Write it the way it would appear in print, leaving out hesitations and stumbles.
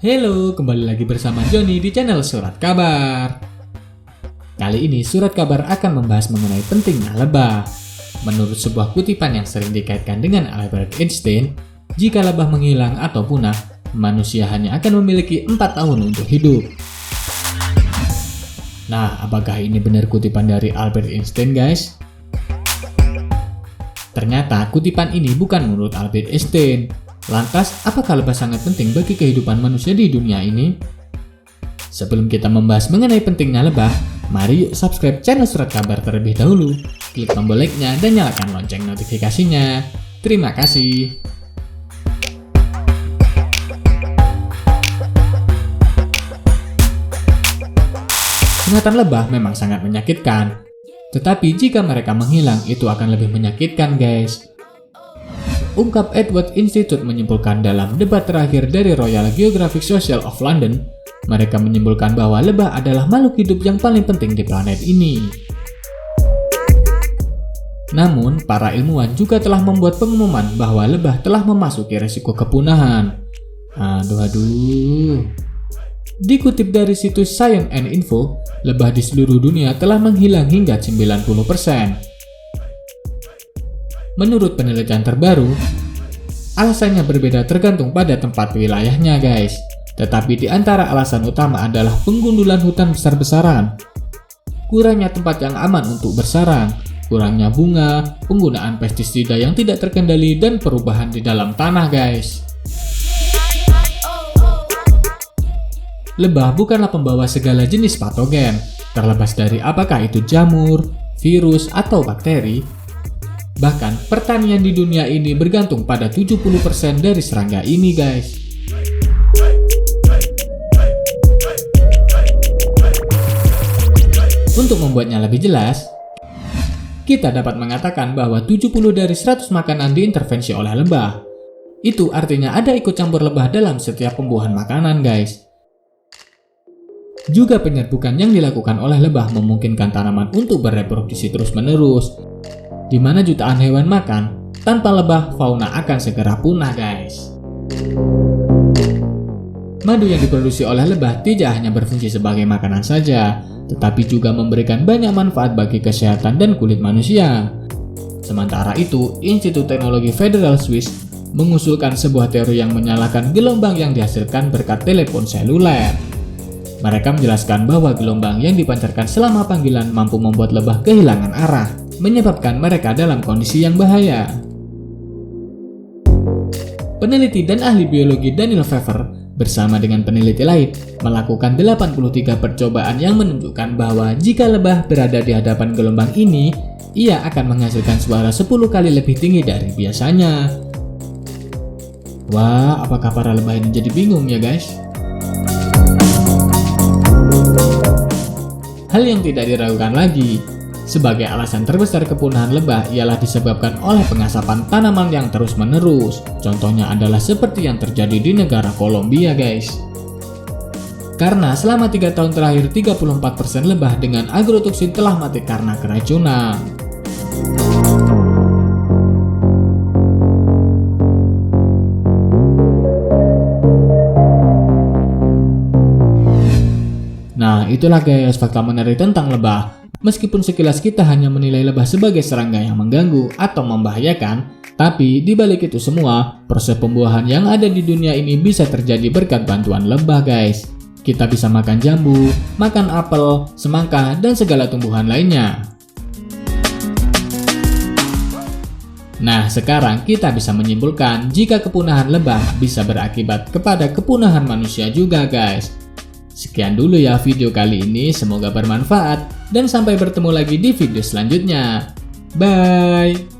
Halo, kembali lagi bersama Joni di channel Surat Kabar. Kali ini Surat Kabar akan membahas mengenai pentingnya lebah. Menurut sebuah kutipan yang sering dikaitkan dengan Albert Einstein, jika lebah menghilang atau punah, manusia hanya akan memiliki 4 tahun untuk hidup. Nah, apakah ini benar kutipan dari Albert Einstein, guys? Ternyata kutipan ini bukan menurut Albert Einstein. Lantas, apakah lebah sangat penting bagi kehidupan manusia di dunia ini? Sebelum kita membahas mengenai pentingnya lebah, mari yuk subscribe channel Surat Kabar terlebih dahulu. Klik tombol like-nya dan nyalakan lonceng notifikasinya. Terima kasih. Sengatan lebah memang sangat menyakitkan. Tetapi jika mereka menghilang, itu akan lebih menyakitkan, guys. Ungkap Edward Institute menyimpulkan dalam debat terakhir dari Royal Geographic Society of London, mereka menyimpulkan bahwa lebah adalah makhluk hidup yang paling penting di planet ini. Namun, para ilmuwan juga telah membuat pengumuman bahwa lebah telah memasuki resiko kepunahan. Aduh. Dikutip dari situs Science and Info, lebah di seluruh dunia telah menghilang hingga 90%. Menurut penelitian terbaru, alasannya berbeda tergantung pada tempat wilayahnya, guys. Tetapi di antara alasan utama adalah penggundulan hutan besar-besaran, kurangnya tempat yang aman untuk bersarang, kurangnya bunga, penggunaan pestisida yang tidak terkendali, dan perubahan di dalam tanah, guys. Lebah bukanlah pembawa segala jenis patogen, terlepas dari apakah itu jamur, virus, atau bakteri. Bahkan, pertanian di dunia ini bergantung pada 70% dari serangga ini, guys. Untuk membuatnya lebih jelas, kita dapat mengatakan bahwa 70 dari 100 makanan diintervensi oleh lebah. Itu artinya ada ikut campur lebah dalam setiap pembuahan makanan, guys. Juga penyerbukan yang dilakukan oleh lebah memungkinkan tanaman untuk bereproduksi terus-menerus, di mana jutaan hewan makan. Tanpa lebah, fauna akan segera punah, guys. Madu yang diproduksi oleh lebah tidak hanya berfungsi sebagai makanan saja, tetapi juga memberikan banyak manfaat bagi kesehatan dan kulit manusia. Sementara itu, Institut Teknologi Federal Swiss mengusulkan sebuah teori yang menyalakan gelombang yang dihasilkan berkat telepon seluler. Mereka menjelaskan bahwa gelombang yang dipancarkan selama panggilan mampu membuat lebah kehilangan arah, menyebabkan mereka dalam kondisi yang bahaya. Peneliti dan ahli biologi Daniel Pfeffer bersama dengan peneliti lain melakukan 83 percobaan yang menunjukkan bahwa jika lebah berada di hadapan gelombang ini, ia akan menghasilkan suara 10 kali lebih tinggi dari biasanya. Wah, apakah para lebah ini jadi bingung ya, guys? Hal yang tidak diragukan lagi, sebagai alasan terbesar kepunahan lebah ialah disebabkan oleh pengasapan tanaman yang terus-menerus. Contohnya adalah seperti yang terjadi di negara Kolombia, guys. Karena selama 3 tahun terakhir 34% lebah dengan agrotoksin telah mati karena keracunan. Nah, itulah guys fakta menarik tentang lebah. Meskipun sekilas kita hanya menilai lebah sebagai serangga yang mengganggu atau membahayakan, tapi di balik itu semua, proses pembuahan yang ada di dunia ini bisa terjadi berkat bantuan lebah, guys. Kita bisa makan jambu, makan apel, semangka, dan segala tumbuhan lainnya. Nah, sekarang kita bisa menyimpulkan jika kepunahan lebah bisa berakibat kepada kepunahan manusia juga, guys. Sekian dulu ya video kali ini, semoga bermanfaat dan sampai bertemu lagi di video selanjutnya. Bye!